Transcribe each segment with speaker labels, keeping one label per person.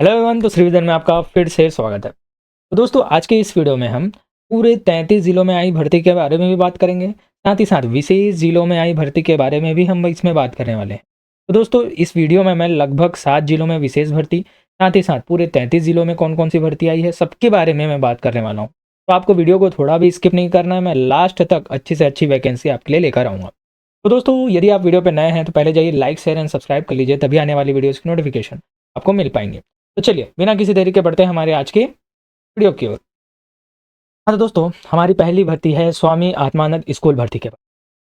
Speaker 1: Hello everyone, तो श्रीविधन में आपका फिर से स्वागत है। तो दोस्तों, आज के इस वीडियो में हम पूरे 33 ज़िलों में आई भर्ती के बारे में भी बात करेंगे, साथ ही साथ विशेष ज़िलों में आई भर्ती के बारे में भी हम इसमें बात करने वाले हैं। तो दोस्तों, इस वीडियो में मैं लगभग 7 ज़िलों में विशेष भर्ती, साथ ही साथ पूरे 33 ज़िलों में कौन-कौन सी भर्ती आई है, सबके बारे में मैं बात करने वाला हूँ। तो आपको वीडियो को थोड़ा भी स्किप नहीं करना है, मैं लास्ट तक अच्छी से अच्छी वैकेंसी आपके लिए लेकर आऊँगा। तो दोस्तों, यदि आप वीडियो पे नए हैं तो पहले जाइए लाइक, शेयर एंड सब्सक्राइब कर लीजिए, तभी आने वाली वीडियोज़ की नोटिफिकेशन आपको मिल पाएँगे। तो चलिए, बिना किसी देरी के बढ़ते हैं हमारे आज के वीडियो की ओर। हाँ, तो दोस्तों, हमारी पहली भर्ती है स्वामी आत्मानंद स्कूल भर्ती के बाद,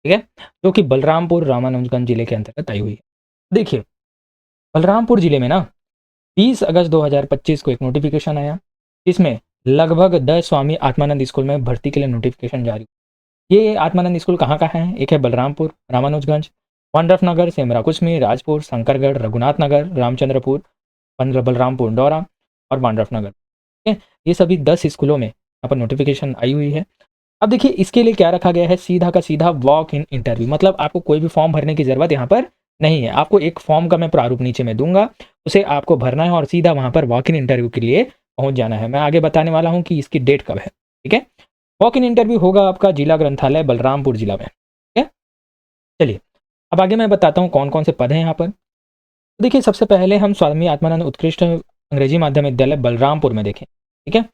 Speaker 1: ठीक है? जो कि बलरामपुर रामानुजगंज जिले के अंतर्गत आई हुई है। देखिए, बलरामपुर जिले में ना 20 अगस्त 2025 को एक नोटिफिकेशन आया, जिसमें लगभग 10 स्वामी आत्मानंद स्कूल में भर्ती के लिए नोटिफिकेशन जारी। ये आत्मानंद स्कूल कहाँ का है? एक है बलरामपुर, रामानुजगंज, वनरफ नगर, सेमरा कुसमी, राजपुर, शंकरगढ़, रघुनाथ नगर, रामचंद्रपुर, बलरामपुर डोरा और वांड्रफ नगर। ठीक है? ये सभी 10 स्कूलों में यहाँ पर नोटिफिकेशन आई हुई है। अब देखिए, इसके लिए क्या रखा गया है, सीधा का सीधा वॉक इन इंटरव्यू, मतलब आपको कोई भी फॉर्म भरने की ज़रूरत यहाँ पर नहीं है। आपको एक फॉर्म का मैं प्रारूप नीचे में दूँगा, उसे आपको भरना है और सीधा वहाँ पर वॉक इन इंटरव्यू के लिए पहुँच जाना है। मैं आगे बताने वाला हूँ कि इसकी डेट कब है, ठीक है? वॉक इन इंटरव्यू होगा आपका जिला ग्रंथालय बलरामपुर जिला में, ठीक है? चलिए, अब आगे मैं बताता हूँ कौन-कौन से पद हैं यहाँ पर। तो देखिए, सबसे पहले हम स्वामी आत्मानंद उत्कृष्ट अंग्रेजी माध्यम विद्यालय बलरामपुर में देखें, ठीक है?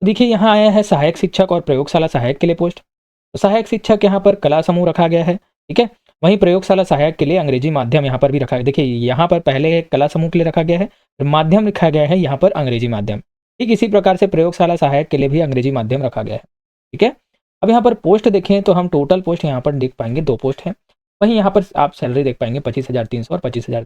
Speaker 1: देखिए, यहाँ आया है सहायक शिक्षक और प्रयोगशाला सहायक के लिए पोस्ट। तो सहायक शिक्षक यहाँ पर कला समूह रखा गया है, ठीक है? वहीं प्रयोगशाला सहायक के लिए अंग्रेजी माध्यम यहाँ पर भी रखा है। देखिए, यहाँ पर पहले कला समूह के लिए रखा गया है, फिर माध्यम लिखा गया है यहाँ पर अंग्रेजी माध्यम। ठीक इसी प्रकार से प्रयोगशाला सहायक के लिए भी अंग्रेजी माध्यम रखा गया है, ठीक है? अब यहाँ पर पोस्ट देखें तो हम टोटल पोस्ट यहाँ पर देख पाएँगे 2 पोस्ट हैं। वहीं यहाँ पर आप सैलरी देख पाएँगे 25,300 और 25,000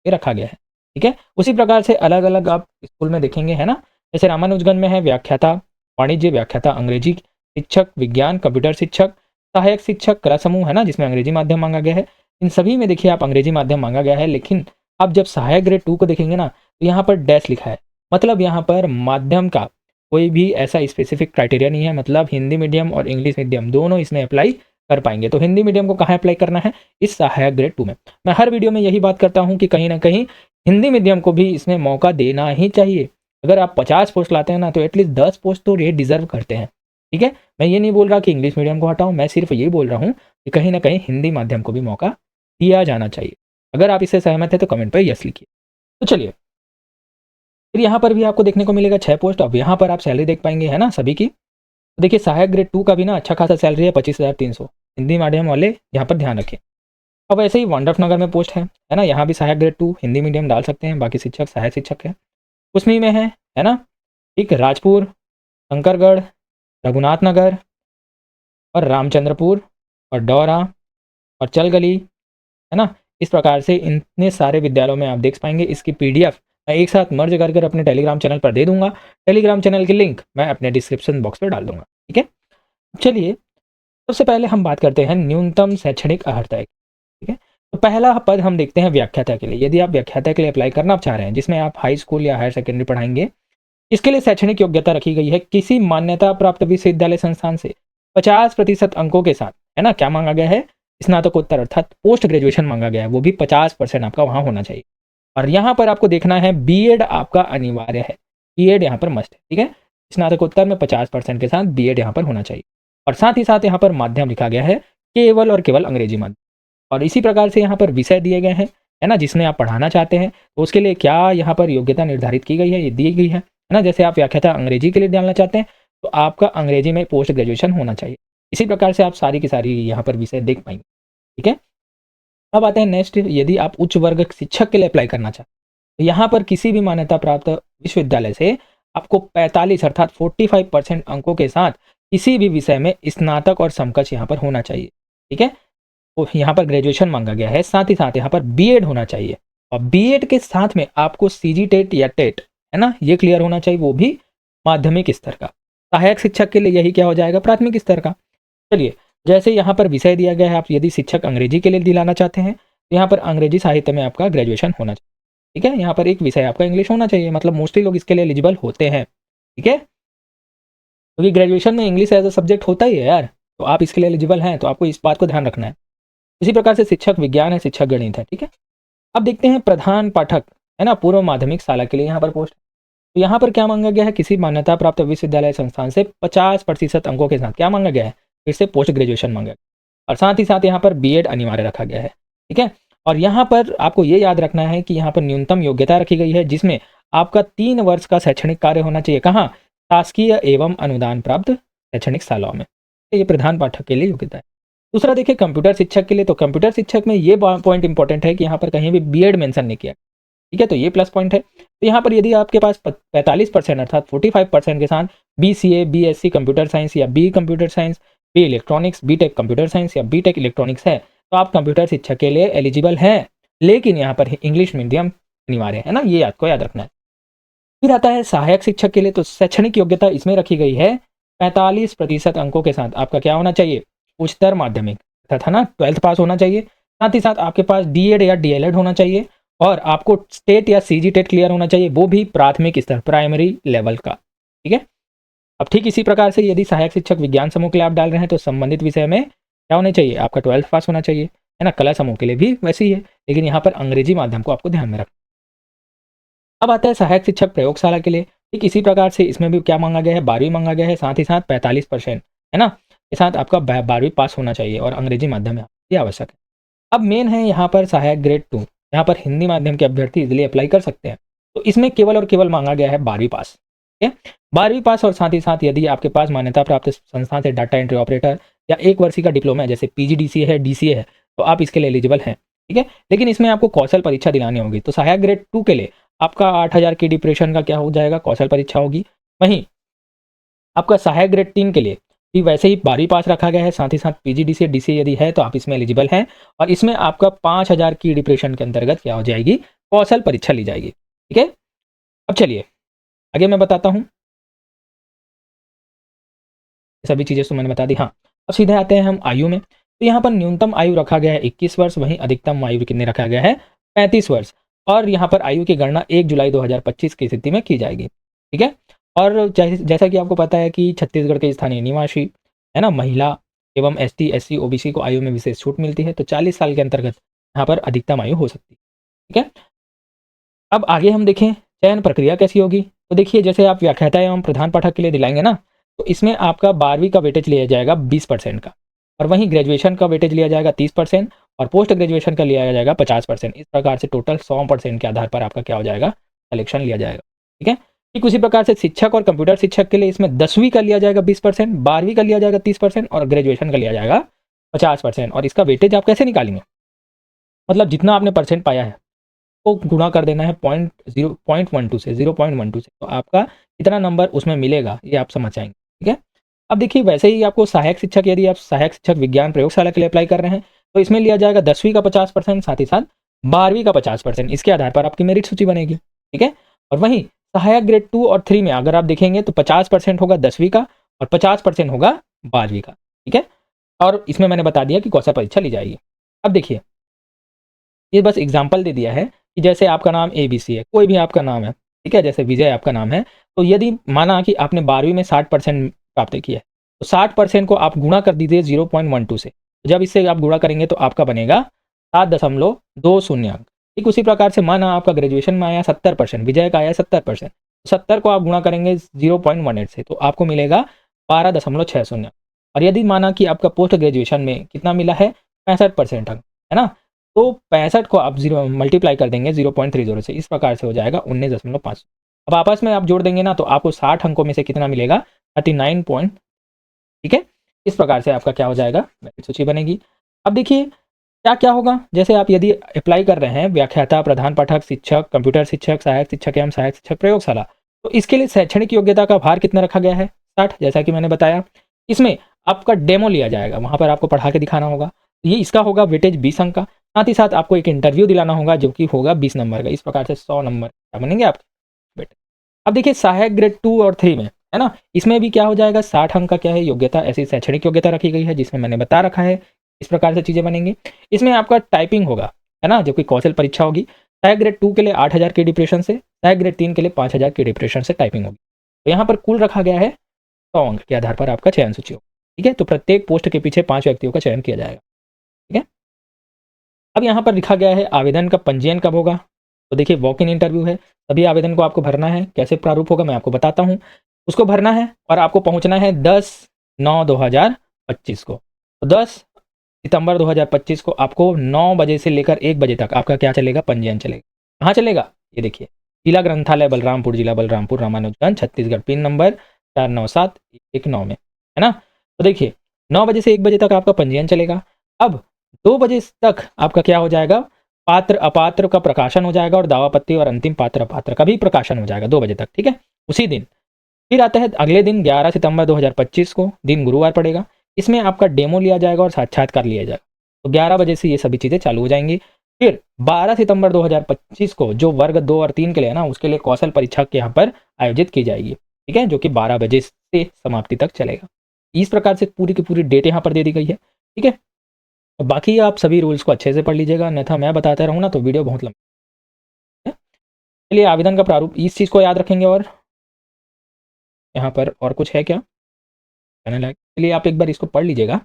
Speaker 1: ये रखा गया है, ठीक है? उसी प्रकार से अलग-अलग आप स्कूल में देखेंगे, है ना? जैसे रामानुजगंज में है व्याख्याता, वाणिज्य व्याख्याता, अंग्रेजी शिक्षक, विज्ञान, कंप्यूटर शिक्षक, सहायक शिक्षक, कला समूह, है ना? जिसमें अंग्रेजी माध्यम माँगा गया है। इन सभी में देखिए आप अंग्रेजी माध्यम माँगा गया है, लेकिन आप जब सहायक ग्रेड 2 को देखेंगे ना, तो यहाँ पर डैश लिखा है। मतलब यहाँ पर माध्यम का कोई भी ऐसा स्पेसिफिक क्राइटेरिया नहीं है, मतलब हिंदी मीडियम और इंग्लिश मीडियम दोनों इसमें अप्लाई कर पाएँगे। तो हिंदी मीडियम को कहाँ अप्लाई करना है? इस सहायक ग्रेड 2 में। मैं हर वीडियो में यही बात करता हूँ कि कहीं न कहीं हिंदी मीडियम को भी इसमें मौका देना ही चाहिए। अगर आप 50 पोस्ट लाते हैं ना, तो एटलीस्ट 10 पोस्ट तो ये डिज़र्व करते हैं, ठीक है? मैं ये नहीं बोल रहा कि इंग्लिश मीडियम को हटाओ, मैं सिर्फ़ ये बोल रहा हूँ कि कहीं न कहीं हिंदी माध्यम को भी मौका दिया जाना चाहिए। अगर आप इससे सहमत हैं, तो कमेंट पे यस लिखिए। तो चलिए, फिर यहाँ पर भी आपको देखने को मिलेगा 6 पोस्ट। अब यहाँ पर आप सैलरी देख पाएँगे, है ना, सभी की। तो देखिए, सहायक ग्रेड 2 का भी ना अच्छा खासा सैलरी है 25,300। हिंदी मीडियम वाले यहाँ पर ध्यान रखें। अब ऐसे ही वांड्रफ नगर में पोस्ट है ना? यहाँ भी सहायक ग्रेड 2 हिंदी मीडियम डाल सकते हैं, बाकी शिक्षक सहायक शिक्षक है। उसमें में है ना? ठीक, राजपुर, शंकरगढ़, रघुनाथ नगर और रामचंद्रपुर और डौरा और चलगली, है ना? इस प्रकार से इतने सारे विद्यालयों में आप देख पाएँगे। इसकी पीडीएफ मैं एक साथ मर्ज कर कर अपने टेलीग्राम चैनल पर दे दूँगा। टेलीग्राम चैनल की लिंक मैं अपने डिस्क्रिप्शन बॉक्स में डाल दूँगा, ठीक है? चलिए, सबसे पहले हम बात करते हैं न्यूनतम शैक्षणिक अर्हता, ठीक है? तो पहला पद हम देखते हैं व्याख्याता के लिए। यदि आप व्याख्याता के लिए अप्लाई करना चाह रहे हैं, जिसमें आप हाई स्कूल या हायर सेकेंडरी पढ़ाएँगे, इसके लिए शैक्षणिक योग्यता रखी गई है किसी मान्यता प्राप्त विश्वविद्यालय संस्थान से 50% अंकों के साथ, है ना? क्या माँगा गया है? स्नातकोत्तर अर्थात पोस्ट ग्रेजुएशन माँगा गया है, वो भी 50% आपका वहाँ होना चाहिए। और यहाँ पर आपको देखना है बीएड आपका अनिवार्य है, बीएड यहाँ पर मस्ट है, ठीक है? स्नातकोत्तर में 50% के साथ बीएड यहाँ पर होना चाहिए। और साथ ही साथ यहाँ पर माध्यम लिखा गया है, केवल और केवल अंग्रेजी माध्यम। और इसी प्रकार से यहाँ पर विषय दिए गए हैं, है ना? जिसमें आप पढ़ाना चाहते हैं, तो उसके लिए क्या यहाँ पर योग्यता निर्धारित की गई है, ये दी गई है ना? जैसे आप व्याख्याता अंग्रेजी के लिए डालना चाहते हैं, तो आपका अंग्रेजी में पोस्ट ग्रेजुएशन होना चाहिए। इसी प्रकार से आप सारी की सारी यहाँ पर विषय देख पाएँगे, ठीक है? अब आते हैं नेक्स्ट, यदि आप उच्च वर्ग शिक्षक के लिए अप्लाई करना चाहते हैं, तो यहाँ पर किसी भी मान्यता प्राप्त विश्वविद्यालय से आपको 45 अर्थात 45% अंकों के साथ किसी भी विषय में स्नातक और समकक्ष यहाँ पर होना चाहिए, ठीक है? तो यहाँ पर ग्रेजुएशन माँगा गया है, साथ ही साथ यहाँ पर बीएड होना चाहिए और बीएड के साथ में आपको सीजी टेट या टेट, है ना? ये क्लियर होना चाहिए, वो भी माध्यमिक स्तर का। सहायक शिक्षक के लिए यही क्या हो जाएगा? प्राथमिक स्तर का। चलिए, जैसे यहाँ पर विषय दिया गया है, आप यदि शिक्षक अंग्रेजी के लिए दिलाना चाहते हैं, तो यहाँ पर अंग्रेजी साहित्य में आपका ग्रेजुएशन होना चाहिए, ठीक है? यहाँ पर एक विषय आपका इंग्लिश होना चाहिए, मतलब मोस्टली लोग इसके लिए एलिजिबल होते हैं, ठीक है? क्योंकि ग्रेजुएशन में इंग्लिश एज अ सब्जेक्ट होता ही है यार, तो आप इसके लिए एलिजिबल हैं, तो आपको इस बात को ध्यान रखना है। इसी प्रकार से शिक्षक विज्ञान है, शिक्षक गणित है, ठीक है? अब देखते हैं प्रधान पाठक है ना, पूर्व माध्यमिक शाला के लिए यहाँ पर पोस्ट। तो यहाँ पर क्या मांगा गया है, किसी मान्यता प्राप्त विश्वविद्यालय संस्थान से 50% अंकों के साथ क्या मांगा गया है, फिर से पोस्ट ग्रेजुएशन मांगा गया, और साथ ही साथ यहाँ पर बीएड अनिवार्य रखा गया है। ठीक है, और यहाँ पर आपको ये याद रखना है कि यहाँ पर न्यूनतम योग्यता रखी गई है, जिसमें आपका 3 वर्ष का शैक्षणिक कार्य होना चाहिए। कहाँ? शासकीय एवं अनुदान प्राप्त शैक्षणिक शालाओं में। ये प्रधान पाठक के लिए योग्यता है। दूसरा देखिए कंप्यूटर शिक्षक के लिए, तो कंप्यूटर शिक्षक में ये पॉइंट इंपॉर्टेंट है कि यहाँ पर कहीं भी बीएड मेंशन नहीं किया। ठीक है, तो ये प्लस पॉइंट है। तो यहाँ पर यदि आपके पास 45% अर्थात 45% के साथ बीसीए, बीएससी कंप्यूटर साइंस या B computer science, B electronics, BTech computer science या बीटेक इलेक्ट्रॉनिक्स है, तो आप कंप्यूटर शिक्षक के लिए एलिजिबल हैं। लेकिन यहाँ पर इंग्लिश मीडियम अनिवार्य है ना, ये आपको याद रखना है। फिर आता है सहायक शिक्षक के लिए, तो शैक्षणिक योग्यता इसमें रखी गई है 45% अंकों के साथ आपका क्या होना चाहिए, उच्चतर माध्यमिक अर्थात है ना 12th पास होना चाहिए। साथ ही साथ आपके पास डीएड या डीएलएड होना चाहिए, और आपको स्टेट या सीजी टेट क्लियर होना चाहिए, वो भी प्राथमिक स्तर प्राइमरी लेवल का। ठीक है, अब ठीक इसी प्रकार से यदि सहायक शिक्षक विज्ञान समूह के लिए आप डाल रहे हैं, तो संबंधित विषय में क्या होना चाहिए, आपका 12th पास होना चाहिए, है ना। कला समूह के लिए भी वैसे ही है, लेकिन यहाँ पर अंग्रेजी माध्यम को आपको ध्यान में रखना। अब आता है सहायक शिक्षक प्रयोगशाला के लिए। ठीक इसी प्रकार से इसमें भी क्या मांगा गया है, 12वीं मांगा गया है, साथ ही साथ 45% है ना, के साथ आपका 12वीं पास होना चाहिए और अंग्रेजी माध्यम में ये आवश्यक है। अब मेन है यहाँ पर सहायक ग्रेड 2, यहाँ पर हिंदी माध्यम के अभ्यर्थी इजिली अप्लाई कर सकते हैं। तो इसमें केवल और केवल मांगा गया है 12वीं पास। ठीक है, 12वीं पास, और साथ ही साथ यदि आपके पास मान्यता प्राप्त संस्थान से डाटा एंट्री ऑपरेटर या 1 वर्षीय का डिप्लोमा है, जैसे पीजीडीसीए है, डीसीए है, तो आप इसके लिए एलिजिबल हैं। ठीक है, लेकिन इसमें आपको कौशल परीक्षा दिलानी होगी। तो सहायक ग्रेड 2 के लिए आपका 8000 की डिप्रेशन का क्या हो जाएगा, कौशल परीक्षा होगी। वहीं आपका सहायक ग्रेड 3 के लिए भी वैसे ही 12वीं पास रखा गया है, साथ ही साथ पीजीडीसीए डीसीए यदि है तो आप इसमें एलिजिबल हैं, और इसमें आपका 5000 की डिप्रेशन के अंतर्गत क्या हो जाएगी, कौशल परीक्षा ली जाएगी। ठीक है, अब चलिए आगे मैं बताता हूँ सभी चीज़ें, तो मैंने बता दी। हाँ, अब सीधे आते हैं हम आयु में। तो यहाँ पर न्यूनतम आयु रखा गया है 21 वर्ष, वहीं अधिकतम आयु कितने रखा गया है, 35 वर्ष, और यहाँ पर आयु की गणना 1 जुलाई 2025 की स्थिति में की जाएगी। ठीक है, और जैसा कि आपको पता है कि छत्तीसगढ़ के स्थानीय निवासी है ना, महिला एवं एसटी, एससी, ओबीसी को आयु में विशेष छूट मिलती है, तो 40 साल के अंतर्गत यहाँ पर अधिकतम आयु हो सकती है। ठीक है, अब आगे हम देखें चयन प्रक्रिया कैसी होगी। तो देखिए, जैसे आप व्याख्याता एवं प्रधान पाठक के लिए दिलाएंगे ना, तो इसमें आपका 12वीं का वेटेज लिया जाएगा 20% का, और वहीं ग्रेजुएशन का वेटेज लिया जाएगा 30%, और पोस्ट ग्रेजुएशन का लिया जाएगा 50%। इस प्रकार से टोटल 100% के आधार पर आपका क्या हो जाएगा, सिलेक्शन लिया जाएगा। ठीक है, ठीक उसी प्रकार से शिक्षक और कंप्यूटर शिक्षक के लिए इसमें 10वीं का लिया जाएगा 20%, 12वीं का लिया जाएगा 30%, और ग्रेजुएशन का लिया जाएगा 50%। और इसका वेटेज आप कैसे निकालेंगे, मतलब जितना आपने परसेंट पाया है को गुणा कर देना है 0.12 से, 0.12 से, तो आपका कितना नंबर उसमें मिलेगा ये आप समझ आएंगे। ठीक है, अब देखिए वैसे ही आपको सहायक शिक्षक, यदि आप सहायक शिक्षक विज्ञान प्रयोगशाला के लिए अप्लाई कर रहे हैं, तो इसमें लिया जाएगा 10वीं का 50%, साथ ही साथ 12वीं का 50%। इसके आधार पर आपकी मेरिट सूची बनेगी। ठीक है, और वहीं सहायक ग्रेड 2 और 3 में अगर आप देखेंगे तो 50% होगा 10वीं का और 50% होगा 12वीं का। ठीक है, और इसमें मैंने बता दिया कि कौशल परीक्षा ली जाएगी। अब देखिए, ये बस एग्जाम्पल दे दिया है कि जैसे आपका नाम ABC है, कोई भी आपका नाम है, ठीक है, जैसे विजय आपका नाम है, तो यदि माना कि आपने 12वीं में 60% प्राप्त किया है, तो 60% को आप गुणा कर दीजिए 0.12 से। जब इससे आप गुणा करेंगे तो आपका बनेगा 7.20 अंक। ठीक उसी प्रकार से माना आपका ग्रेजुएशन में आया 70%, विजय का आया 70%, 70 को आप गुणा करेंगे 0.18 से, तो आपको मिलेगा 12.60। और यदि माना कि आपका पोस्ट ग्रेजुएशन में कितना मिला है, 65% अंक, है ना, तो 65 को आप 0 मल्टीप्लाई कर देंगे 0.30 से, इस प्रकार से हो जाएगा 19.5। अब आपस में आप जोड़ देंगे ना, तो आपको 60 अंकों में से कितना मिलेगा, 39 पॉइंट। ठीक है, इस प्रकार से आपका क्या हो जाएगा, मेरिट सूची बनेगी। अब देखिए क्या क्या होगा, जैसे आप यदि अप्लाई कर रहे हैं व्याख्याता, प्रधान पाठक, शिक्षक, कंप्यूटर शिक्षक, सहायक शिक्षक एवं सहायक शिक्षक प्रयोगशाला, तो इसके लिए शैक्षणिक योग्यता का भार कितना रखा गया है, 60, जैसा कि मैंने बताया। इसमें आपका डेमो लिया जाएगा, वहाँ पर आपको पढ़ा के दिखाना होगा, ये इसका होगा वेटेज 20 अंक का। साथ ही साथ आपको एक इंटरव्यू दिलाना होगा जो कि होगा 20 नंबर का। इस प्रकार से 100 नंबर क्या बनेंगे आपके बेटे। अब देखिए सहायक ग्रेड 2 और 3 में, है ना, इसमें भी क्या हो जाएगा, 60 अंक का क्या है योग्यता, ऐसी शैक्षणिक योग्यता रखी गई है जिसमें मैंने बता रखा है। इस प्रकार से चीज़ें बनेंगी। इसमें आपका टाइपिंग होगा, है ना, जो कि कौशल परीक्षा होगी। सहायक ग्रेड 2 के लिए 8000 के डिप्रेशन से, सहायक ग्रेड 3 के लिए 5000 के डिप्रेशन से टाइपिंग होगी। तो यहाँ पर कुल रखा गया है 100 अंक के आधार पर आपका चयन सूची होगी। ठीक है, तो प्रत्येक पोस्ट के पीछे 5 व्यक्तियों का चयन किया जाएगा। ठीक है, अब यहाँ पर लिखा गया है आवेदन का पंजीयन कब होगा। तो देखिए वॉक इन इंटरव्यू है, सभी आवेदन को आपको भरना है। कैसे प्रारूप होगा मैं आपको बताता हूँ। उसको भरना है और आपको पहुँचना है 10/9/2025 को। तो 10 सितंबर 2025 को आपको 9 बजे से लेकर 1 बजे तक आपका क्या चलेगा, पंजीयन चलेगा। कहाँ चलेगा? ये देखिए, जिला ग्रंथालय बलरामपुर, जिला बलरामपुर, रामानुजगंज, छत्तीसगढ़, पिन नंबर 497119 में, है ना? तो देखिए 9 बजे से 1 बजे तक आपका पंजीयन चलेगा। अब 2 बजे तक आपका क्या हो जाएगा, पात्र अपात्र का प्रकाशन हो जाएगा और दावापत्ती और अंतिम पात्र अपात्र का भी प्रकाशन हो जाएगा 2 बजे तक, ठीक है? उसी दिन। फिर आता है अगले दिन 11 सितंबर 2025 को, दिन गुरुवार पड़ेगा। इसमें आपका डेमो लिया जाएगा और साक्षात्कार लिया जाएगा। तो 11 बजे से ये सभी चीज़ें चालू हो जाएंगी। फिर 12 सितंबर 2025 को जो वर्ग 2 और 3 के लिए है ना, उसके लिए कौशल परीक्षा के यहाँ पर आयोजित की जाएगी, ठीक है? जो कि 12 बजे से समाप्ति तक चलेगा। इस प्रकार से पूरी की पूरी डेट यहाँ पर दे दी गई है, ठीक है? बाकी आप सभी रूल्स को अच्छे से पढ़ लीजिएगा, अन्यथा मैं बताता रहूँ ना तो वीडियो बहुत लंबी है। चलिए आवेदन का प्रारूप, इस चीज़ को याद रखेंगे। और यहाँ पर और कुछ है क्या कहने लायक? चलिए आप एक बार इसको पढ़ लीजिएगा, है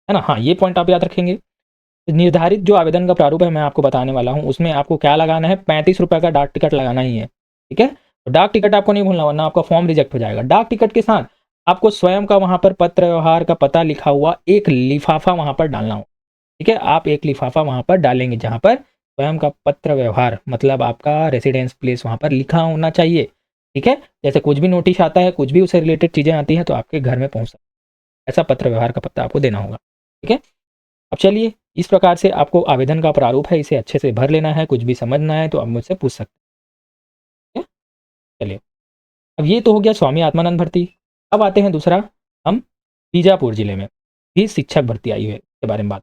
Speaker 1: ना? हाँ, ये पॉइंट आप याद रखेंगे। निर्धारित जो आवेदन का प्रारूप है मैं आपको बताने वाला हूँ, उसमें आपको क्या लगाना है, 35 रुपये का डाक टिकट लगाना ही है, ठीक है? तो डाक टिकट आपको नहीं भूलना, वरना आपका फॉर्म रिजेक्ट हो जाएगा। डाक टिकट के साथ आपको स्वयं का वहाँ पर पत्र व्यवहार का पता लिखा हुआ एक लिफाफा वहाँ पर डालना हो, ठीक है? आप एक लिफाफा वहाँ पर डालेंगे जहाँ पर स्वयं का पत्र व्यवहार मतलब आपका रेसिडेंस प्लेस वहाँ पर लिखा होना चाहिए, ठीक है? जैसे कुछ भी नोटिस आता है, कुछ भी उससे रिलेटेड चीज़ें आती हैं तो आपके घर में पहुँच सकता है, ऐसा पत्र व्यवहार का पता आपको देना होगा, ठीक है? अब चलिए इस प्रकार से आपको आवेदन का प्रारूप है, इसे अच्छे से भर लेना है। कुछ भी समझना है तो आप मुझसे पूछ सकते हैं, ठीक है? चलिए, अब ये तो हो गया स्वामी आत्मानंद भर्ती। अब आते हैं दूसरा, हम बीजापुर जिले में भी शिक्षक भर्ती आई है के बारे में बात,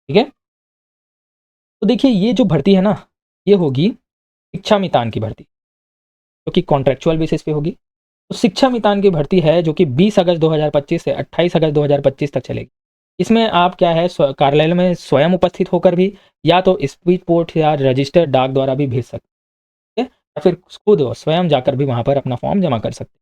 Speaker 1: ठीक है? तो देखिए ये जो भर्ती है ना, ये होगी शिक्षा मितान की भर्ती, जो कि कॉन्ट्रेक्चुअल बेसिस पे होगी। तो शिक्षा मितान की भर्ती है जो कि 20 अगस्त 2025 से 28 अगस्त 2025 तक चलेगी। इसमें आप क्या है, कार्यालय में स्वयं उपस्थित होकर भी, या तो स्पीड पोस्ट या रजिस्टर्ड डाक द्वारा भी भेज सकते हैं, या फिर खुद स्वयं जाकर भी वहाँ पर अपना फॉर्म जमा कर सकते हैं।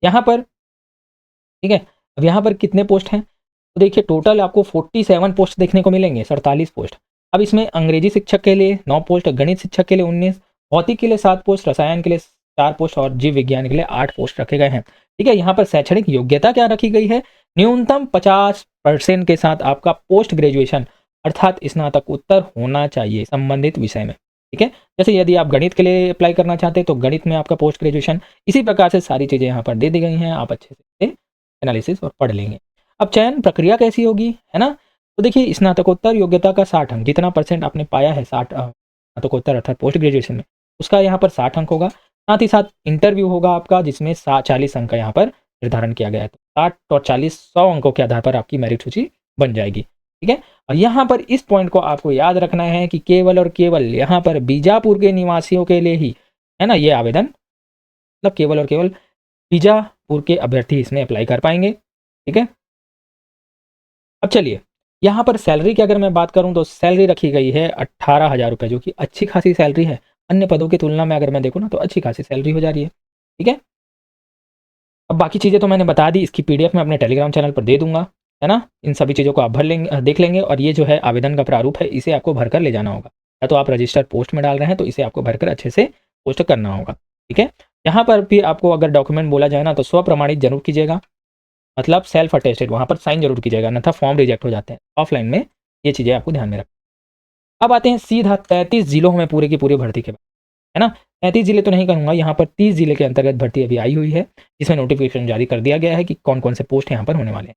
Speaker 1: यहाँ पर, ठीक है? अब यहाँ पर कितने पोस्ट हैं? तो देखिए टोटल आपको 47 पोस्ट देखने को मिलेंगे, 47 पोस्ट। अब इसमें अंग्रेजी शिक्षक के लिए 9 पोस्ट, गणित शिक्षक के लिए 19, भौतिक के लिए 7 पोस्ट, रसायन के लिए 4 पोस्ट और जीव विज्ञान के लिए 8 पोस्ट रखे गए हैं, ठीक है? यहाँ पर शैक्षणिक योग्यता क्या रखी गई है? न्यूनतम 50% के साथ आपका पोस्ट ग्रेजुएशन अर्थात स्नातकोत्तर होना चाहिए संबंधित विषय में, ठीक है? जैसे यदि आप गणित के लिए अप्लाई करना चाहते हैं तो गणित में आपका पोस्ट ग्रेजुएशन, इसी प्रकार से सारी चीज़ें यहाँ पर दे दी गई हैं, आप अच्छे से एनालिसिस और पढ़ लेंगे। अब चयन प्रक्रिया कैसी होगी, है ना? तो देखिए स्नातकोत्तर योग्यता का 60 अंक, जितना परसेंट आपने पाया है 60 स्नातकोत्तर अर्थात पोस्ट ग्रेजुएशन में, उसका यहाँ पर 60 अंक होगा। साथ ही साथ इंटरव्यू होगा आपका, जिसमें 40 अंक का यहाँ पर निर्धारण किया गया है। तो 60 और 40 100 अंकों के आधार पर आपकी मेरिट सूची बन जाएगी, ठीक है? और यहाँ पर इस पॉइंट को आपको याद रखना है कि केवल और केवल यहाँ पर बीजापुर के निवासियों के लिए ही, है ना, ये आवेदन, मतलब केवल और केवल बीजापुर के अभ्यर्थी इसमें अप्लाई कर पाएंगे, ठीक है? अब चलिए यहाँ पर सैलरी की अगर मैं बात करूँ तो सैलरी रखी गई है 18,000 रुपये, जो कि अच्छी खासी सैलरी है। अन्य पदों की तुलना में अगर मैं देखूँ ना तो अच्छी खासी सैलरी हो जा रही है, ठीक है? अब बाकी चीज़ें तो मैंने बता दी, इसकी पीडीएफ मैं अपने टेलीग्राम चैनल पर दे दूंगा, है ना? इन सभी चीज़ों को आप भर लेंगे, देख लेंगे। और ये जो है आवेदन का प्रारूप है, इसे आपको भरकर ले जाना होगा। या तो आप रजिस्टर्ड पोस्ट में डाल रहे हैं तो इसे आपको भरकर अच्छे से पोस्ट करना होगा, ठीक है? यहाँ पर भी आपको अगर डॉक्यूमेंट बोला जाए ना तो स्वप्रमाणित जरूर कीजिएगा, मतलब सेल्फ अटेस्टेड, वहाँ पर साइन जरूर कीजिएगा, अन्यथा फॉर्म रिजेक्ट हो जाते हैं। ऑफलाइन में ये चीज़ें आपको ध्यान में रखें। अब आते हैं सीधा 33 जिलों में पूरे की पूरी भर्ती के बाद, है ना? 33 जिले तो नहीं कहूँगा, यहाँ पर 30 जिले के अंतर्गत भर्ती अभी आई हुई है, जिसमें नोटिफिकेशन जारी कर दिया गया है कि कौन कौन से पोस्ट यहाँ पर होने वाले हैं।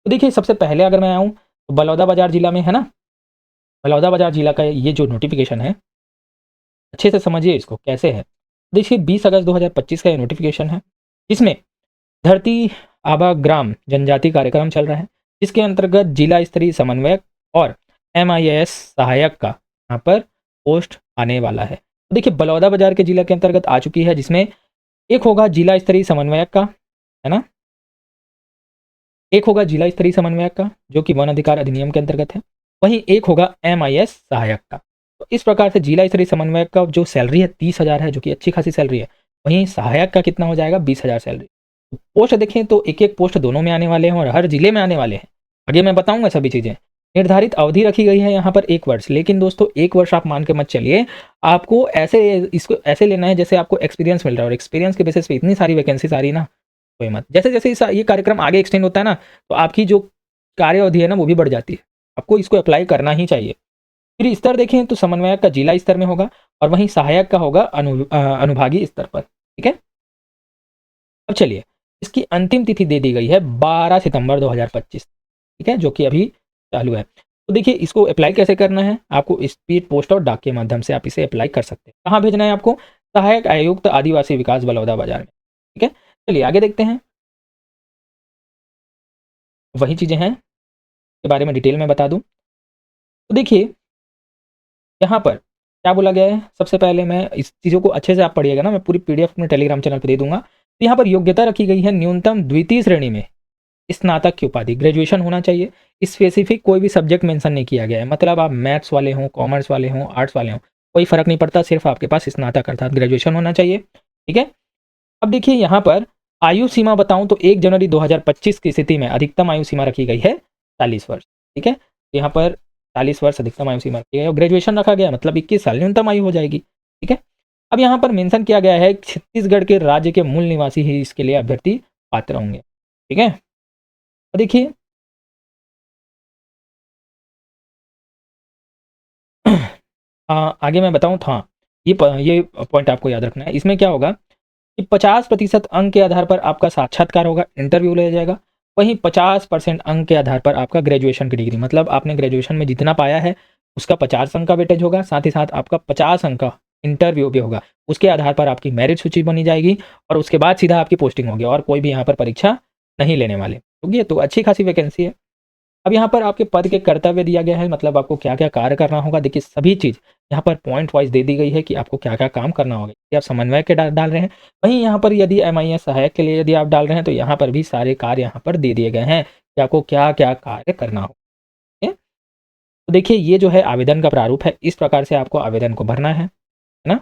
Speaker 1: तो देखिए सबसे पहले अगर मैं आऊँ तो बलौदाबाजार जिला में, है ना, बलौदाबाजार जिला का ये जो नोटिफिकेशन है, अच्छे से समझिए इसको कैसे है। देखिए 20 अगस्त 2025 का ये नोटिफिकेशन है, जिसमें धरती आबा ग्राम जनजाति कार्यक्रम चल रहा है, जिसके अंतर्गत जिला स्तरीय समन्वयक और MIS सहायक का यहाँ पर पोस्ट आने वाला है। तो देखिए बलौदाबाजार के जिला के अंतर्गत आ चुकी है, जिसमें एक होगा जिला स्तरीय समन्वयक का, है ना, एक होगा जिला स्तरीय समन्वयक का जो कि वन अधिकार अधिनियम के अंतर्गत है, वहीं एक होगा MIS सहायक का। तो इस प्रकार से जिला स्तरीय समन्वयक का जो सैलरी है 30,000 है, जो कि अच्छी खासी सैलरी है, वहीं सहायक का कितना हो जाएगा, 20,000 सैलरी। पोस्ट देखें तो एक एक पोस्ट दोनों में आने वाले हैं और हर जिले में आने वाले हैं। आगे मैं बताऊंगा सभी चीज़ें, निर्धारित अवधि रखी गई है यहाँ पर 1 वर्ष, लेकिन दोस्तों 1 वर्ष आप मान के मत चलिए, आपको ऐसे इसको ऐसे लेना है जैसे आपको एक्सपीरियंस मिल रहा है, और एक्सपीरियंस के बेसिस पे इतनी सारी वैकेंसीज़ आ रही है ना, कोई मत। जैसे-जैसे ये कार्यक्रम आगे एक्सटेंड होता है ना, तो आपकी जो कार्य अवधि है ना, वो भी बढ़ जाती है। आपको इसको अप्लाई करना ही चाहिए। फिर स्तर देखें तो समन्वयक का जिला स्तर में होगा, और वहीं सहायक का होगा अनुभागीय स्तर पर, ठीक है? अब चलिए, इसकी अंतिम तिथि दे दी गई है 12 सितंबर 2025, ठीक है? जो कि अभी चालू है। तो देखिए, इसको अप्लाई कैसे करना है? आपको स्पीड पोस्ट और डाक के माध्यम से आप इसे अप्लाई कर सकते हैं। कहाँ भेजना है आपको? सहायक आयुक्त आदिवासी विकास बलौदा बाजार में, ठीक है? चलिए आगे देखते हैं। वही चीज़ें हैं, के बारे में डिटेल में बता दूँ। तो देखिए, यहाँ पर क्या बोला गया है? सबसे पहले मैं इस चीज़ों को अच्छे से आप पढ़िएगा ना, मैं पूरी पीडीएफ अपने टेलीग्राम चैनल पे दे दूँगा। तो यहाँ पर योग्यता रखी गई है न्यूनतम द्वितीय श्रेणी में स्नातक की उपाधि, ग्रेजुएशन होना चाहिए। स्पेसिफिक कोई भी सब्जेक्ट मेंशन नहीं किया गया है, मतलब आप मैथ्स वाले हों, कॉमर्स वाले हों, आर्ट्स वाले हों, कोई फ़र्क नहीं पड़ता, सिर्फ़ आपके पास स्नातक अर्थात ग्रेजुएशन होना चाहिए, ठीक है? अब देखिए यहाँ पर आयु सीमा बताऊँ तो 1 जनवरी 2025 की स्थिति में अधिकतम आयु सीमा रखी गई है 40 वर्ष, ठीक है? यहाँ पर 40 वर्ष अधिकतम आयु सीमा रखी गई है, और ग्रेजुएशन रखा गया मतलब 21 साल न्यूनतम आयु हो जाएगी, ठीक है? अब यहाँ पर मेंशन किया गया है छत्तीसगढ़ के राज्य के मूल निवासी ही इसके लिए अभ्यर्थी पात्र होंगे, ठीक है? तो देखिए आगे मैं बताऊँ तो हाँ, ये पॉइंट आपको याद रखना है। इसमें क्या होगा कि 50% अंक के आधार पर आपका साक्षात्कार होगा, इंटरव्यू लिया जाएगा। वहीं 50% अंक के आधार पर आपका ग्रेजुएशन की डिग्री, मतलब आपने ग्रेजुएशन में जितना पाया है, उसका 50 अंक का वेटेज होगा, साथ ही साथ आपका 50 अंक का इंटरव्यू भी होगा। उसके आधार पर आपकी मेरिट सूची बनी जाएगी, और उसके बाद सीधा आपकी पोस्टिंग होगी, और कोई भी यहाँ पर परीक्षा नहीं लेने वाले। तो ये तो अच्छी खासी वैकेंसी है। अब यहाँ पर आपके पद के कर्तव्य दिया गया है, मतलब आपको क्या-क्या कार्य करना होगा। देखिए, सभी चीज़ यहाँ पर पॉइंट वाइज़ दे दी गई है कि आपको क्या-क्या काम करना होगा। यदि आप समन्वय के डाल रहे हैं, वहीं यहाँ पर यदि एमआईएस सहायक के लिए यदि आप डाल रहे हैं, तो यहाँ पर भी सारे कार्य यहाँ पर दे दिए गए हैं कि आपको क्या-क्या कार्य करना होगा। ठीक है? तो देखिए, ये जो है आवेदन का प्रारूप है, इस प्रकार से आपको आवेदन को भरना है ना?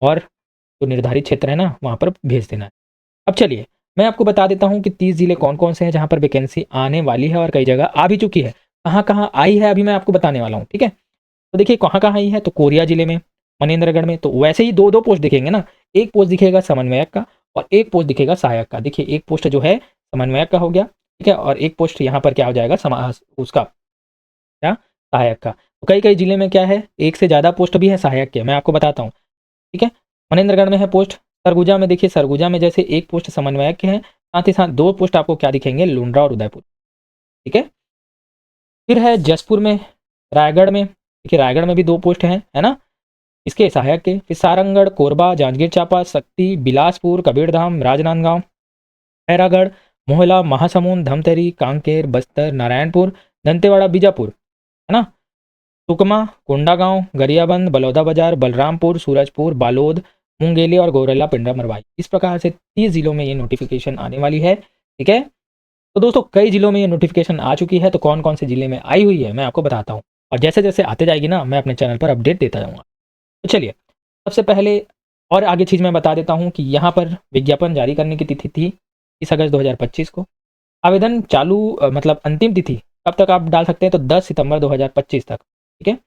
Speaker 1: और जो निर्धारित क्षेत्र है ना, वहाँ पर भेज देना है। अब चलिए, मैं आपको बता देता हूँ कि 30 ज़िले कौन-कौन से हैं जहाँ पर वैकेंसी आने वाली है, और कई जगह आ भी चुकी है। कहाँ-कहाँ आई है अभी मैं आपको बताने वाला हूँ, ठीक है? तो देखिए कहाँ-कहाँ आई है, तो कोरिया जिले में, मनेंद्रगढ़ में, तो वैसे ही 2-2 पोस्ट दिखेंगे ना, एक पोस्ट दिखेगा समन्वयक का और एक पोस्ट दिखेगा सहायक का। देखिए एक पोस्ट जो है समन्वयक का हो गया, ठीक है? और एक पोस्ट यहाँ पर क्या हो जाएगा उसका क्या? सहायक का। तो कई-कई जिले में क्या है, एक से ज़्यादा पोस्ट भी है सहायक के, मैं आपको बताता हूँ, ठीक है? मनेंद्रगढ़ में है पोस्ट, सरगुजा में देखिए, सरगुजा में जैसे एक पोस्ट समन्वयक के हैं, साथ ही साथ 2 पोस्ट आपको क्या दिखेंगे, लुंड्रा और उदयपुर, ठीक है? फिर है जसपुर में, रायगढ़ में, देखिए रायगढ़ में भी 2 पोस्ट हैं, है ना? इसके सहायक के। फिर सारंगढ़, कोरबा, जांजगीर चांपा, शक्ति, बिलासपुर, कबीरधाम, राजनांदगांव, खैरागढ़, मोहला, महासमुंद, धमतरी, कांकेर, बस्तर, नारायणपुर, दंतेवाड़ा, बीजापुर, है ना? सुकमा, कोंडागांव, गरियाबंद, बलौदाबाजार, बलरामपुर, सूरजपुर, बालोद, मुंगेली और गौरेला, पिंडरा, मरवाई। इस प्रकार से 30 जिलों में ये नोटिफिकेशन आने वाली है, ठीक है? तो दोस्तों कई जिलों में ये नोटिफिकेशन आ चुकी है, तो कौन-कौन से जिले में आई हुई है, मैं आपको बताता हूँ। और जैसे-जैसे आते जाएगी ना, मैं अपने चैनल पर अपडेट देता जाऊँगा। तो चलिए, सबसे पहले और आगे चीज़ मैं बता देता हूँ कि यहाँ पर विज्ञापन जारी करने की तिथि थी 30 अगस्त 2025 को। आवेदन चालू मतलब अंतिम तिथि कब तक आप डाल सकते हैं, तो 10 सितंबर 2025 तक, ठीक है?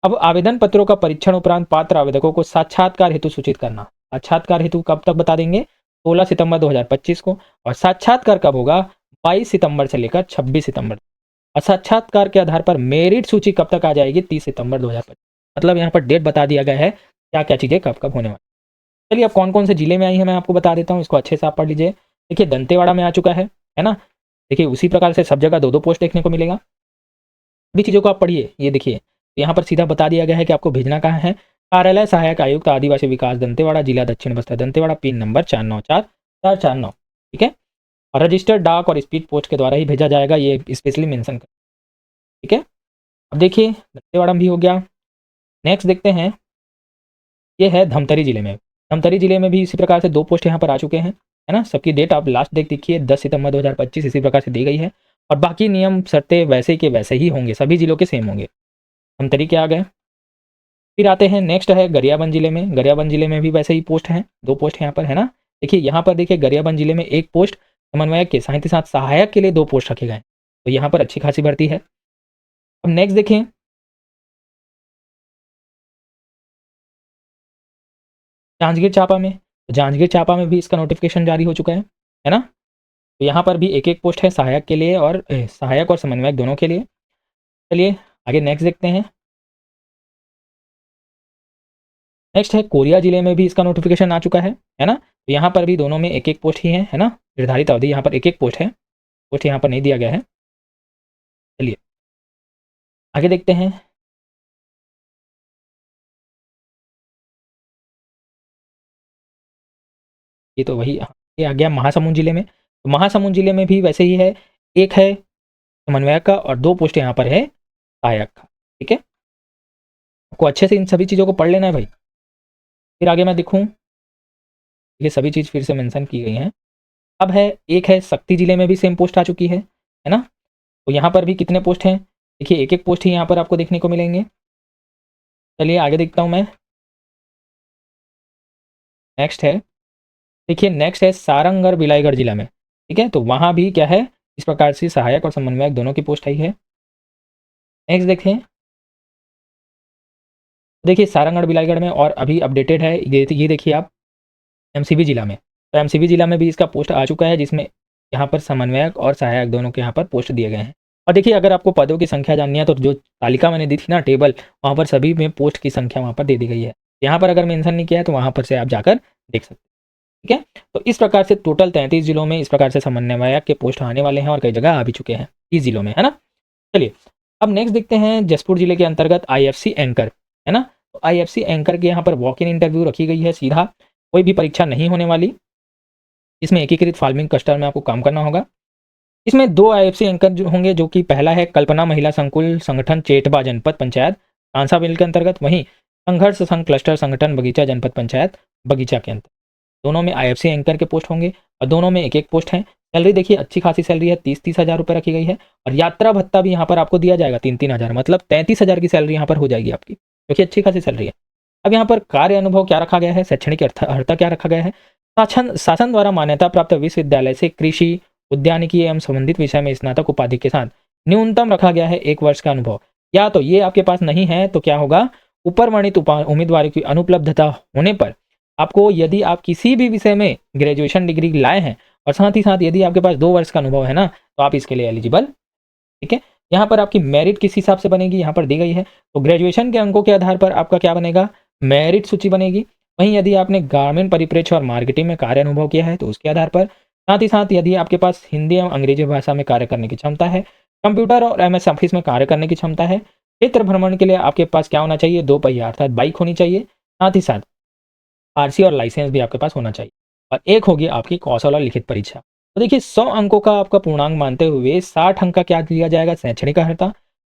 Speaker 1: अब आवेदन पत्रों का परीक्षण उपरांत पात्र आवेदकों को साक्षात्कार हेतु सूचित करना। साक्षात्कार हेतु कब तक बता देंगे? 16 सितंबर 2025 को, और साक्षात्कार कब होगा? 22 सितंबर से लेकर 26 सितंबर। और साक्षात्कार के आधार पर मेरिट सूची कब तक आ जाएगी? 30 सितंबर 2025। मतलब यहाँ पर डेट बता दिया गया है, क्या-क्या चीज़ें कब-कब होने वाली। चलिए अब कौन-कौन से जिले में आई हैं मैं आपको बता देता हूँ, इसको अच्छे से आप पढ़ लीजिए। देखिए दंतेवाड़ा में आ चुका है ना? देखिए उसी प्रकार से सब जगह 2-2 पोस्ट देखने को मिलेगा। सभी चीज़ों को आप पढ़िए, ये देखिए, यहाँ पर सीधा बता दिया गया है कि आपको भेजना कहाँ है। कार्यालय सहायक आयुक्त आदिवासी विकास दंतेवाड़ा, जिला दक्षिण बस्तर दंतेवाड़ा, पिन नंबर 494449, ठीक है? और रजिस्टर्ड डाक और स्पीड पोस्ट के द्वारा ही भेजा जाएगा, ये स्पेशली मेंशन कर, ठीक है? अब देखिए दंतेवाड़ा में भी हो गया। नेक्स्ट देखते हैं, ये है धमतरी जिले में। धमतरी जिले में भी इसी प्रकार से 2 पोस्ट यहाँ पर आ चुके हैं, है ना? सबकी डेट आप लास्ट डेट देखिए 10 सितंबर 2025 इसी प्रकार से दी गई है, और बाकी नियम शर्तें वैसे के वैसे ही होंगे, सभी जिलों के सेम होंगे। धमतरी के आ गए। फिर आते हैं, नेक्स्ट है गरियाबंद जिले में। गरियाबंद जिले में भी वैसे ही पोस्ट हैं, 2 पोस्ट यहाँ पर, है ना? देखिए यहाँ पर देखिए गरियाबंद जिले में 1 पोस्ट समन्वयक के, साथ ही साथ सहायक के लिए 2 पोस्ट रखे गए हैं। तो यहाँ पर अच्छी खासी भर्ती है। अब नेक्स्ट देखें, जांजगीर चांपा में, जांजगीर चांपा में भी इसका नोटिफिकेशन जारी हो चुका है ना। तो यहाँ पर भी एक एक पोस्ट है सहायक के लिए और सहायक और समन्वयक दोनों के लिए। चलिए आगे नेक्स्ट देखते हैं। नेक्स्ट है कोरिया जिले में भी इसका नोटिफिकेशन आ चुका है ना। तो यहाँ पर भी दोनों में एक एक पोस्ट ही है ना। निर्धारित अवधि यहाँ पर एक एक पोस्ट है, पोस्ट यहाँ पर नहीं दिया गया है। चलिए आगे देखते हैं। ये तो वही, ये आ गया महासमुंद जिले में। तो महासमुंद जिले में भी वैसे ही है, एक है समन्वयक का और दो पोस्ट यहाँ पर है सहायक का। ठीक है, आपको अच्छे से इन सभी चीज़ों को पढ़ लेना है भाई। फिर आगे मैं दिखूँ, ये सभी चीज़ फिर से मेंशन की गई हैं। अब है, एक है शक्ति जिले में भी सेम पोस्ट आ चुकी है ना। तो यहाँ पर भी कितने पोस्ट हैं, देखिए एक एक पोस्ट ही यहाँ पर आपको देखने को मिलेंगे। चलिए आगे देखता हूँ मैं। नेक्स्ट है, देखिए नेक्स्ट है सारंग और बिलाईगढ़ जिला में। ठीक है, तो वहाँ भी क्या है, इस प्रकार से सहायक और समन्वयक दोनों की पोस्ट आई है। नेक्स्ट देखें, देखिए सारंगढ़ बिलाईगढ़ में और अभी अपडेटेड है ये देखिए आप, एमसीबी जिला में। तो एमसीबी जिला में भी इसका पोस्ट आ चुका है, जिसमें यहाँ पर समन्वयक और सहायक दोनों के यहाँ पर पोस्ट दिए गए हैं। और देखिए अगर आपको पदों की संख्या जाननी है तो जो तालिका मैंने दी थी ना, टेबल, वहाँ पर सभी में पोस्ट की संख्या वहाँ पर दे दी गई है। यहाँ पर अगर मेंशन नहीं किया है तो वहाँ पर से आप जाकर देख सकते हैं। ठीक है, तो इस प्रकार से टोटल 33 जिलों में इस प्रकार से समन्वयक के पोस्ट आने वाले हैं और कई जगह आ भी चुके हैं 30 जिलों में, है ना। चलिए अब नेक्स्ट देखते हैं, जसपुर जिले के अंतर्गत आईएफसी एंकर, है ना। तो आईएफसी एंकर के यहाँ पर वॉक इन इंटरव्यू रखी गई है, सीधा कोई भी परीक्षा नहीं होने वाली। इसमें एकीकृत फार्मिंग क्लस्टर में आपको काम करना होगा। इसमें दो आईएफसी एंकर जो होंगे, जो कि पहला है कल्पना महिला संकुल संगठन चेटबा जनपद पंचायत कांसा बिल के अंतर्गत, वहीं संघर्ष संघ क्लस्टर संगठन बगीचा जनपद पंचायत बगीचा के अंतर्गत। दोनों में आईएफसी एंकर के पोस्ट होंगे और दोनों में एक एक पोस्ट है। सैलरी देखिए अच्छी खासी सैलरी है, 30-30 हज़ार रुपये रखी गई है। और यात्रा भत्ता भी यहाँ पर आपको दिया जाएगा 3-3 हज़ार, मतलब 33 हज़ार की सैलरी यहाँ पर हो जाएगी आपकी, जो कि अच्छी खासी सैलरी है। अब यहाँ पर कार्य अनुभव क्या रखा गया है, शैक्षणिक अर्हता क्या रखा गया है। शासन शासन द्वारा मान्यता प्राप्त विश्वविद्यालय से कृषि उद्यानिकी एवं संबंधित विषय में स्नातक उपाधि के साथ न्यूनतम रखा गया है 1 वर्ष का अनुभव। या तो ये आपके पास नहीं है तो क्या होगा, ऊपर वर्णित उम्मीदवारों की अनुपलब्धता होने पर आपको, यदि आप किसी भी विषय में ग्रेजुएशन डिग्री लाए हैं और साथ ही साथ यदि आपके पास 2 वर्ष का अनुभव है ना, तो आप इसके लिए एलिजिबल। ठीक है, यहाँ पर आपकी मेरिट किस हिसाब से बनेगी, यहाँ पर दी गई है। तो ग्रेजुएशन के अंकों के आधार पर आपका क्या बनेगा, मेरिट सूची बनेगी। वहीं यदि आपने ग्रामीण परिप्रेक्ष्य और मार्केटिंग में कार्य अनुभव किया है तो उसके आधार पर, साथ ही साथ यदि आपके पास हिंदी एवं अंग्रेजी भाषा में कार्य करने की क्षमता है, कंप्यूटर और एमएस ऑफिस में कार्य करने की क्षमता है, क्षेत्र भ्रमण के लिए आपके पास क्या होना चाहिए, 2 पहिया अर्थात बाइक होनी चाहिए, साथ ही साथ आरसी और लाइसेंस भी आपके पास होना चाहिए। और एक होगी आपकी कौशल और लिखित परीक्षा। तो देखिए 100 अंकों का आपका पूर्णांक मानते हुए 60 अंक का क्या दिया जाएगा, शैक्षणिक अर्हता।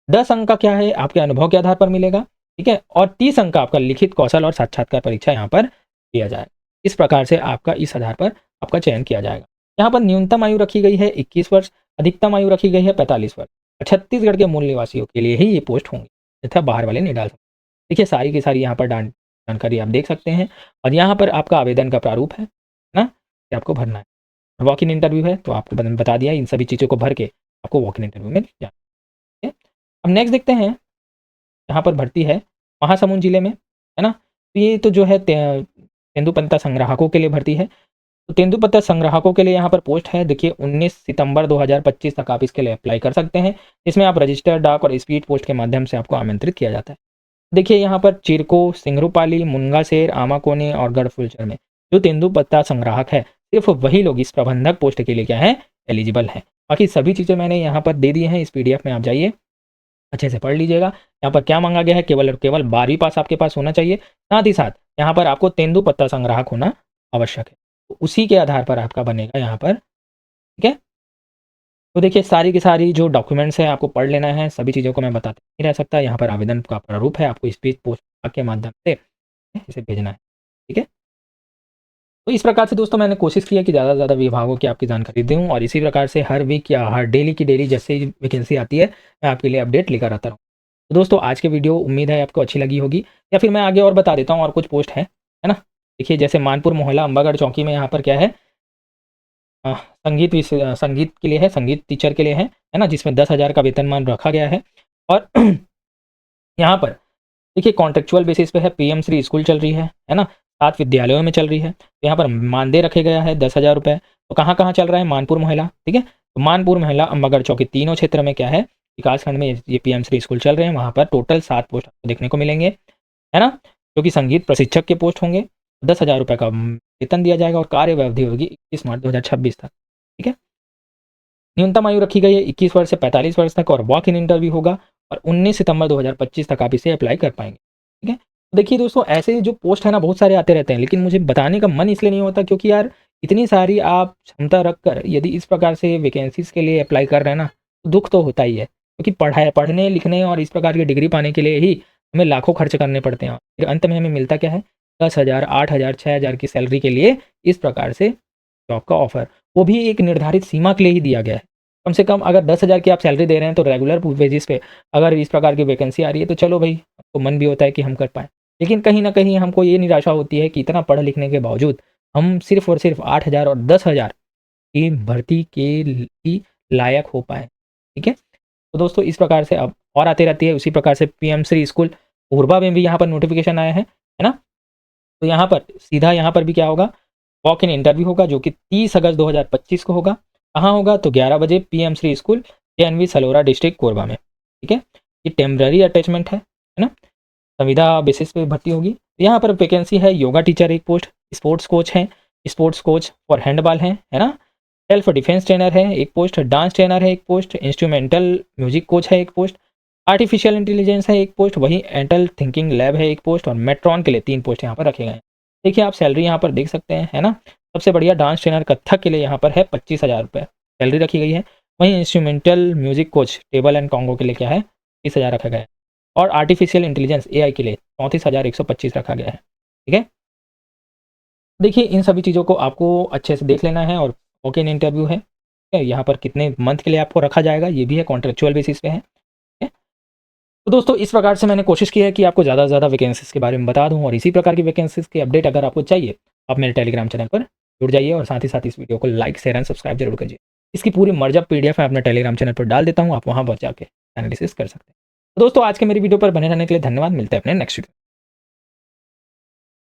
Speaker 1: 10 अंक का क्या है, आपके अनुभव के आधार पर मिलेगा। ठीक है, और 30 अंक का आपका लिखित कौशल और साक्षात्कार परीक्षा यहाँ पर दिया जाएगा। इस प्रकार से आपका इस आधार पर आपका चयन किया जाएगा। यहाँ पर न्यूनतम आयु रखी गई है 21 वर्ष, अधिकतम आयु रखी गई है 45 वर्ष। और छत्तीसगढ़ के मूल निवासियों के लिए ही ये पोस्ट होंगे, तथा बाहर वाले नहीं डाल सकते। देखिए सारी की सारी यहाँ पर जानकारी आप देख सकते हैं। और यहाँ पर आपका आवेदन का प्रारूप है ना, कि आपको भरना है। वॉक इन इंटरव्यू है तो आपको बता दिया, इन सभी चीज़ों को भर के आपको वॉक इन इंटरव्यू में जाना है। अब नेक्स्ट देखते हैं, यहाँ पर भर्ती है महासमुंद जिले में, है ना। तो ये तो जो है तेंदुपत्ता संग्राहकों के लिए भर्ती है। तो तेंदुपत्ता संग्राहकों के लिए यहाँ पर पोस्ट है, देखिए 19 सितंबर 2025 तक आप इसके लिए अप्लाई कर सकते हैं। इसमें आप रजिस्टर्ड डाक और स्पीड पोस्ट के माध्यम से आपको आमंत्रित किया जाता है। देखिए यहाँ पर चिरको, सिंगरूपाली, मुंगासेर, आमाकोनी और गढ़फुलचर में जो तेंदुपत्ता संग्राहक है, सिर्फ वही लोग इस प्रबंधक पोस्ट के लिए क्या है, एलिजिबल है। बाकी सभी चीज़ें मैंने यहाँ पर दे दी हैं, इस पीडीएफ में आप जाइए अच्छे से पढ़ लीजिएगा। यहाँ पर क्या मांगा गया है, केवल और केवल 12वीं पास आपके पास होना चाहिए। साथ ही साथ यहाँ पर आपको तेंदुपत्ता संग्राहक होना आवश्यक है, तो उसी के आधार पर आपका बनेगा यहाँ पर। ठीक है, तो देखिए सारी की सारी जो डॉक्यूमेंट्स हैं आपको पढ़ लेना है, सभी चीज़ों को मैं बताते नहीं रह सकता। यहाँ पर आवेदन का प्रारूप है, आपको स्पीड पोस्ट के माध्यम से इसे भेजना है। ठीक है, तो इस प्रकार से दोस्तों मैंने कोशिश की है कि ज़्यादा से ज़्यादा विभागों की आपकी जानकारी दूँ, और इसी प्रकार से हर वीक या हर डेली की डेली जैसे ही वैकेंसी आती है मैं आपके लिए अपडेट लेकर आता रहूँ। तो दोस्तों आज की वीडियो उम्मीद है आपको अच्छी लगी होगी, या फिर मैं आगे और बता देता हूँ और कुछ पोस्ट है ना। देखिए जैसे मानपुर मोहल्ला अंबागढ़ चौकी में यहाँ पर क्या है, संगीत के लिए है, संगीत टीचर के लिए है ना, जिसमें 10,000 का वेतनमान रखा गया है। और यहाँ पर देखिए कॉन्ट्रेक्चुअल बेसिस पे है, पीएम श्री स्कूल चल रही है ना? 7 विद्यालयों में चल रही है। तो यहाँ पर मानदेय रखे गया है 10,000 रुपए। तो कहाँ-कहाँ चल रहा है? मानपुर मोहल्ला, ठीक है? तो मानपुर मोहल्ला, अम्बागढ़ चौकी, तीनों क्षेत्र में क्या है, विकासखंड में ये पीएम श्री स्कूल चल रहे हैं। वहाँ पर टोटल 7 पोस्ट आपको देखने को मिलेंगे, है ना? जो कि संगीत प्रशिक्षक के पोस्ट होंगे। 10,000 रुपए का वेतन दिया जाएगा और कार्य अवधि होगी 21 मार्च 2026 तक, ठीक है? न्यूनतम आयु रखी गई है 21 वर्ष से 45 वर्ष तक और वॉक इन इंटरव्यू होगा और 19 सितंबर 2025 तक आप इसे अप्लाई कर पाएंगे, ठीक है? तो देखिए दोस्तों, ऐसे जो पोस्ट है ना बहुत सारे आते रहते हैं, लेकिन मुझे बताने का मन इसलिए नहीं होता क्योंकि यार इतनी सारी आप क्षमता रखकर यदि इस प्रकार से वैकेंसीज के लिए अप्लाई कर रहे हैं ना, तो दुख तो होता ही है, क्योंकि पढ़ने लिखने और इस प्रकार की डिग्री पाने के लिए ही हमें लाखों खर्च करने पड़ते हैं। फिर अंत में हमें मिलता क्या है? 10,000, 8,000, 6,000 की सैलरी के लिए इस प्रकार से जॉब का ऑफर, वो भी एक निर्धारित सीमा के लिए ही दिया गया है। कम से कम अगर 10,000 की आप सैलरी दे रहे हैं तो रेगुलर बेसिस पे अगर इस प्रकार की वैकेंसी आ रही है तो चलो भाई, तो मन भी होता है कि हम कर पाएँ। लेकिन कहीं न कहीं हमको ये निराशा होती है कि इतना पढ़ लिखने के बावजूद हम सिर्फ़ और सिर्फ़ 8,000 और 10,000 की भर्ती के ही लायक हो पाएँ, ठीक है? तो दोस्तों इस प्रकार से अब और आती रहती है, उसी प्रकार से पीएम श्री स्कूल कोरबा में भी यहाँ पर नोटिफ़िकेशन आया है ना? तो यहाँ पर सीधा यहाँ पर भी क्या होगा, वॉक इन इंटरव्यू होगा जो कि 30 अगस्त 2025 को होगा। कहाँ होगा? तो 11 बजे PM Shri school, JNV Salora district Korba में, ठीक है? ये टेम्पररी अटैचमेंट है ना? संविदा बेसिस पे भर्ती होगी। यहाँ पर वैकेंसी है योगा टीचर एक पोस्ट, स्पोर्ट्स कोच हैं, स्पोर्ट्स कोच फॉर हैंडबॉल है ना? सेल्फ डिफेंस ट्रेनर है एक पोस्ट, डांस ट्रेनर है एक पोस्ट, इंस्ट्रूमेंटल म्यूजिक कोच है एक पोस्ट, आर्टिफिशियल इंटेलिजेंस है एक पोस्ट, वहीं एंटल थिंकिंग लैब है एक पोस्ट और मेट्रॉन के लिए 3 पोस्ट यहाँ पर रखे गए हैं। देखिए आप सैलरी यहाँ पर देख सकते हैं, है ना? सबसे बढ़िया डांस ट्रेनर कत्थक के लिए यहाँ पर है 25,000 रुपये सैलरी रखी गई है। वहीं instrumental music coach table and Congo के लिए क्या है, 30,000 रखा गया है और आर्टिफिशियल इंटेलिजेंस एआई के लिए 34,125 रखा गया है, ठीक है? देखिए इन सभी चीज़ों को आपको अच्छे से देख लेना है और वॉक इन इंटरव्यू है, ठीक है? यहाँ पर कितने मंथ के लिए आपको रखा जाएगा ये भी है, कॉन्ट्रेक्चुअल बेसिस पे है, ठीक है? तो दोस्तों इस प्रकार से मैंने कोशिश की है कि आपको ज़्यादा से ज़्यादा वैकेंसीज़ के बारे में बता दूँ और इसी प्रकार की वैकेंसीज़ की अपडेट अगर आपको चाहिए, आप मेरे टेलीग्राम चैनल पर जुड़ जाइए और साथ ही साथ इस वीडियो को लाइक, शेयर एंड सब्सक्राइब जरूर कीजिए। इसकी पूरी मर्जब पीडीएफ मैं अपने टेलीग्राम चैनल पर डाल देता हूँ, आप वहाँ पर जाके एनालिसिस कर सकते हैं। तो दोस्तों आज के मेरी वीडियो पर बने रहने के लिए धन्यवाद, मिलते हैं अपने नेक्स्ट वीडियो।